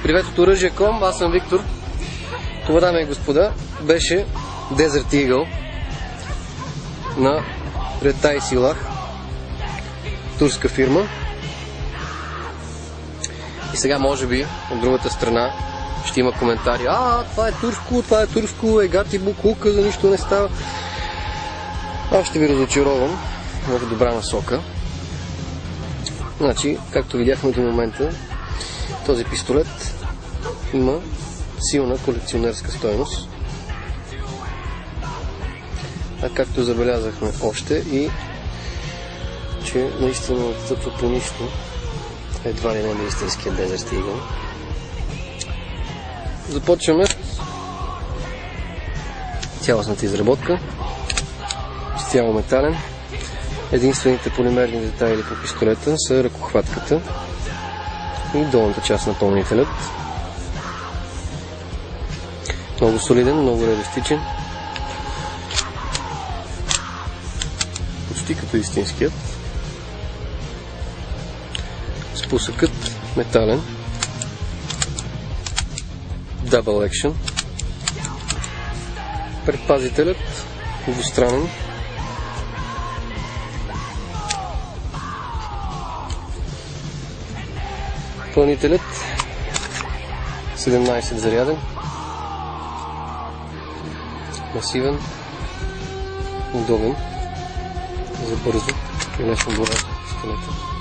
Привет от оръжие.com, аз съм Виктор. Това, дами и господа, беше Desert Eagle на Ретай Силах, турска фирма. И сега, може би, от другата страна ще има коментари: това е турско, егати буклука, за нищо не става. Аз ще ви разочаровам в добра насока. Значи, както видяхме до момента, този пистолет има силна колекционерска стойност. А както забелязахме още и, че наистина отстъпва по нищо, едва ли не истинския Desert Eagle. Започваме цялостната изработка. Изцяло метален. Единствените полимерни детайли по пистолета са ръкохватката и долната част на пълнителят. Много солиден, много реалистичен. Почти като истинският. Спусъкът метален. Double Action. Предпазителят двустранен. Пълнителят 17 заряден, масивен, удобен, за бързо и лесно борба с пистолета.